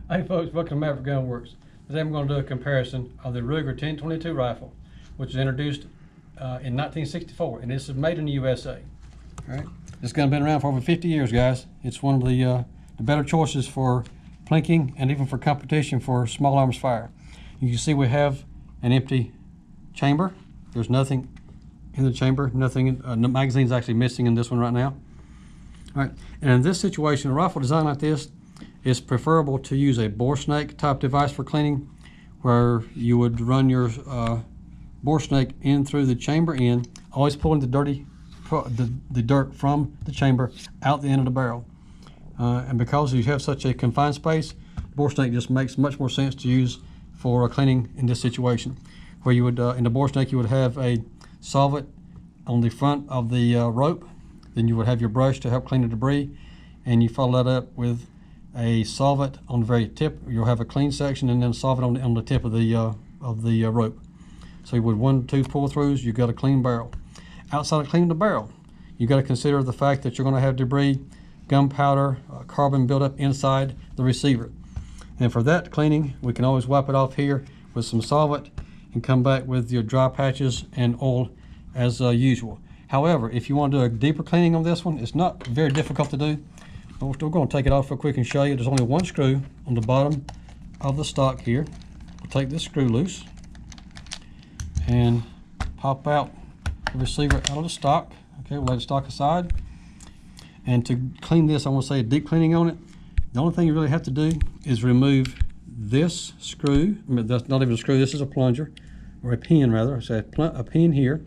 Hey folks, welcome to Maverick Gun Works. Today I'm going to do a comparison of the Ruger 1022 rifle, which was introduced in 1964, and this is made in the USA. All right, this gun's been around for over 50 years, guys. It's one of the better choices for plinking and even for competition for small arms fire. You can see we have an empty chamber. There's nothing in the chamber, nothing. The magazine's actually missing in this one right now. All right, and in this situation, a rifle designed like this, it's preferable to use a bore snake type device for cleaning, where you would run your bore snake in through the chamber end, always pulling the dirt from the chamber out the end of the barrel. And because you have such a confined space, bore snake just makes much more sense to use for cleaning in this situation, where you would in the bore snake you would have a solvent on the front of the rope, then you would have your brush to help clean the debris, and you follow that up with a solvent on the very tip. You'll have a clean section and then solvent on the tip of the rope. So with 1-2 pull-throughs, you've got a clean barrel. Outside of cleaning the barrel, you've got to consider the fact that you're going to have debris, gunpowder, carbon buildup inside the receiver. And for that cleaning, we can always wipe it off here with some solvent and come back with your dry patches and oil as usual. However, if you want to do a deeper cleaning on this one, it's not very difficult to do. We're still going to take it off real quick and show you. There's only one screw on the bottom of the stock here. We'll take this screw loose and pop out the receiver out of the stock. Okay, we'll lay the stock aside. And to clean this, I want to say a deep cleaning on it. The only thing you really have to do is remove this screw. I mean, that's not even a screw, this is a plunger, or a pin rather. So a pin here,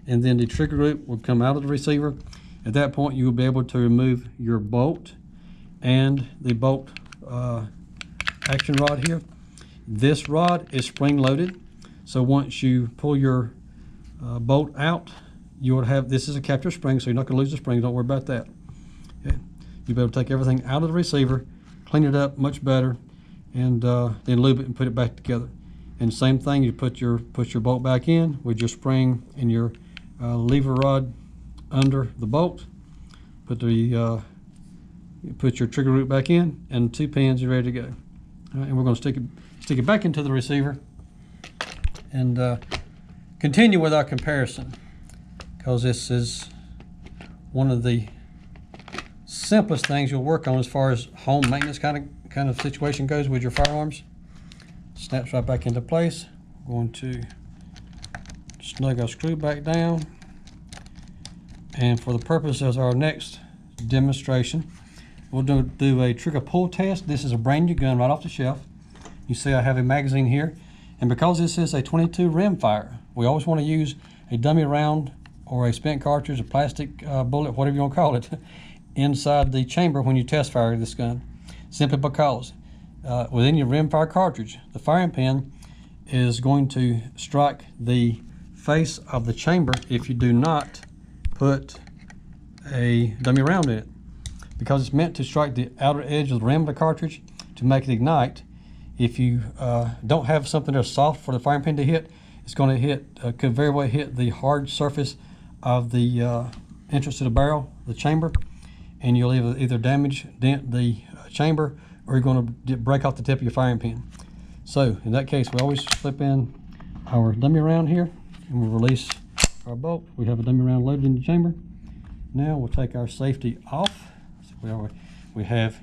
and then the trigger group will come out of the receiver. At that point, you will be able to remove your bolt and the bolt action rod here. This rod is spring loaded, so once you pull your bolt out, you will have, this is a capture spring, so you're not going to lose the spring, don't worry about that. Okay. You'll be able to take everything out of the receiver, clean it up much better, and then lube it and put it back together. And same thing, you put your bolt back in with your spring and your lever rod under the bolt, put your trigger root back in, and 2 pins, you're ready to go. All right, and we're going to stick it back into the receiver and continue with our comparison, because this is one of the simplest things you'll work on as far as home maintenance kind of situation goes with your firearms. Snaps right back into place. We're going to snug our screw back down. And for the purpose of our next demonstration, we'll do a trigger pull test. This is a brand new gun right off the shelf. You see I have a magazine here. And because this is a 22 rim fire, we always want to use a dummy round or a spent cartridge, a plastic bullet, whatever you want to call it, inside the chamber when you test fire this gun. Simply because within your rim fire cartridge, the firing pin is going to strike the face of the chamber if you do not put a dummy round in it, because it's meant to strike the outer edge of the rim of the cartridge to make it ignite. If you don't have something that's soft for the firing pin to hit, it's going to hit, could very well hit the hard surface of the entrance to the barrel, the chamber, and you'll either dent the chamber, or you're going to break off the tip of your firing pin. So in that case, we always slip in our dummy round here, and we'll release our bolt. We have a dummy round loaded in the chamber. Now we'll take our safety off. So we have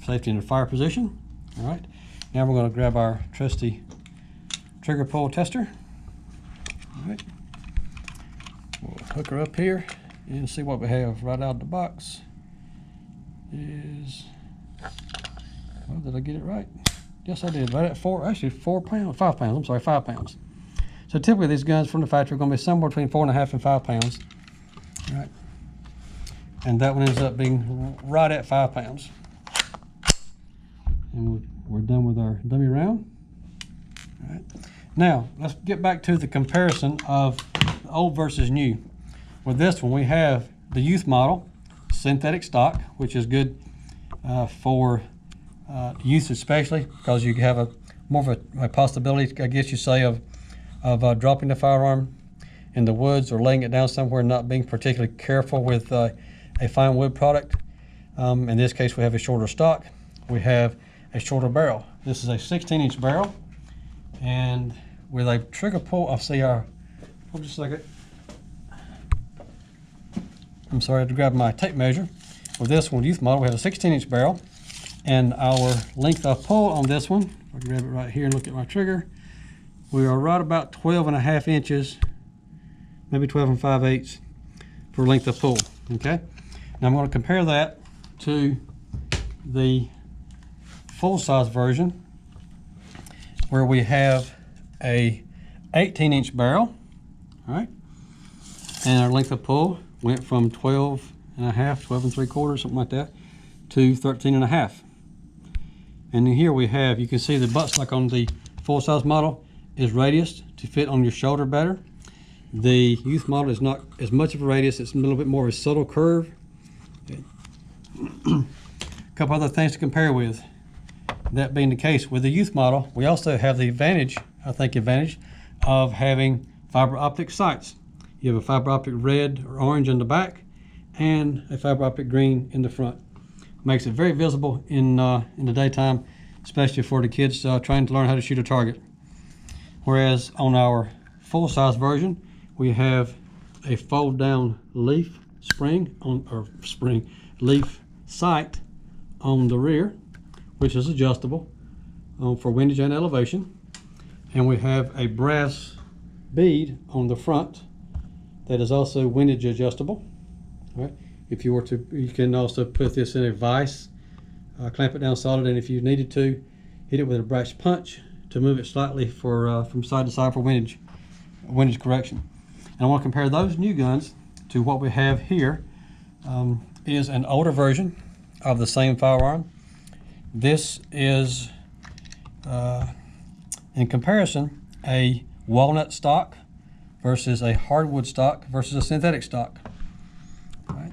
safety in the fire position. All right. Now we're going to grab our trusty trigger pull tester. All right. We'll hook her up here and see what we have right out of the box. Well, did I get it right? Yes, I did. Right at 5 pounds. So typically these guns from the factory are going to be somewhere between 4.5 and 5 pounds. All right. And that one ends up being right at 5 pounds. And we're done with our dummy round. All right. Now, let's get back to the comparison of old versus new. With this one, we have the youth model, synthetic stock, which is good for youth especially, because you have more of a possibility, I guess you say, of dropping the firearm in the woods or laying it down somewhere and not being particularly careful with a fine wood product. In this case, we have a shorter stock. we have a shorter barrel. This is a 16-inch barrel, and with a trigger pull, I'll see our, hold just a second. I'm sorry, I had to grab my tape measure. With this one, youth model, we have a 16-inch barrel, and our length of pull on this one, if I can grab it right here and look at my trigger, we are right about 12.5 inches, maybe 12 5/8 for length of pull, okay? Now I'm going to compare that to the full-size version, where we have a 18-inch barrel, all right? And our length of pull went from 12.5, 12 3/4, something like that, to 13.5. And then here we have, you can see the buttstock on the full-size model is radiused to fit on your shoulder better. The youth model is not as much of a radius, it's a little bit more of a subtle curve. Okay. A couple other things to compare with. That being the case, with the youth model, we also have the advantage, advantage of having fiber optic sights. You have a fiber optic red or orange in the back and a fiber optic green in the front. Makes it very visible in the daytime, especially for the kids trying to learn how to shoot a target. Whereas on our full-size version, we have a fold-down leaf spring leaf sight on the rear, which is adjustable for windage and elevation, and we have a brass bead on the front that is also windage adjustable. All right. If you were to, you can also put this in a vise, clamp it down solid, and if you needed to, hit it with a brass punch to move it slightly for from side to side for windage correction. And I want to compare those new guns to what we have here. Is an older version of the same firearm. This is, in comparison, a walnut stock versus a hardwood stock versus a synthetic stock. All right.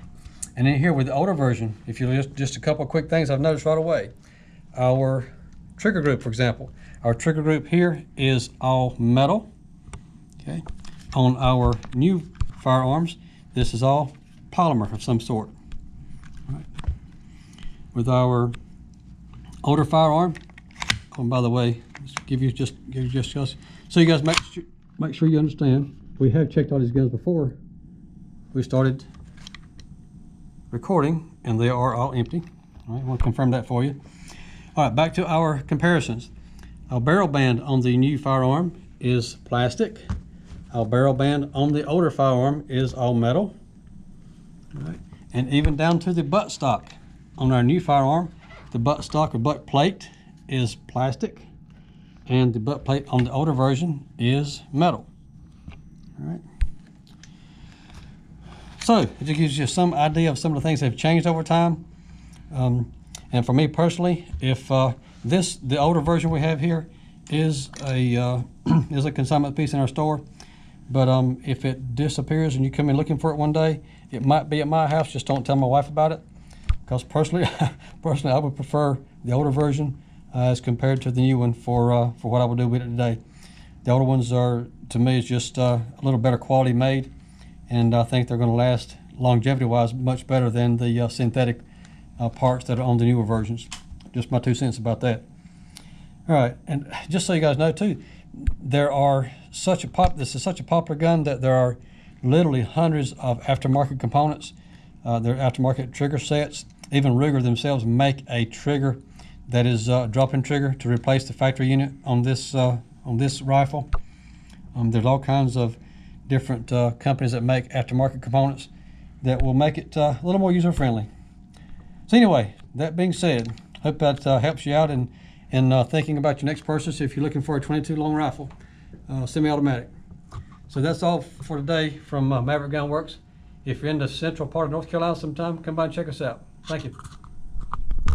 And then here with the older version, if you just a couple of quick things I've noticed right away. Our trigger group, for example, our trigger group here is all metal. Okay. On our new firearms, this is all polymer of some sort. All right. With our older firearm, oh, by the way, give you just so you guys make sure you understand. We have checked all these guns before we started recording, and they are all empty. All right, I want to confirm that for you. All right, back to our comparisons. Our barrel band on the new firearm is plastic. Our barrel band on the older firearm is all metal. All right. And even down to the butt stock on our new firearm, the butt stock or butt plate is plastic, and the butt plate on the older version is metal. All right. So it just gives you some idea of some of the things that have changed over time. And for me personally, if the older version we have here is a consignment piece in our store, but if it disappears and you come in looking for it one day, it might be at my house. Just don't tell my wife about it, because personally, I would prefer the older version as compared to the new one for what I would do with it today. The older ones are, to me, is just a little better quality made, and I think they're going to last longevity-wise much better than the synthetic parts that are on the newer versions. Just my 2 cents about that. All right, and just so you guys know too, this is such a popular gun that there are literally hundreds of aftermarket components. There are aftermarket trigger sets. Even Ruger themselves make a trigger that is a drop-in trigger to replace the factory unit on this rifle. There's all kinds of different companies that make aftermarket components that will make it a little more user-friendly. So anyway, that being said, hope that helps you out in thinking about your next purchase if you're looking for a 22 long rifle, semi-automatic. So that's all for today from Maverick Gun Works. If you're in the central part of North Carolina sometime, come by and check us out. Thank you.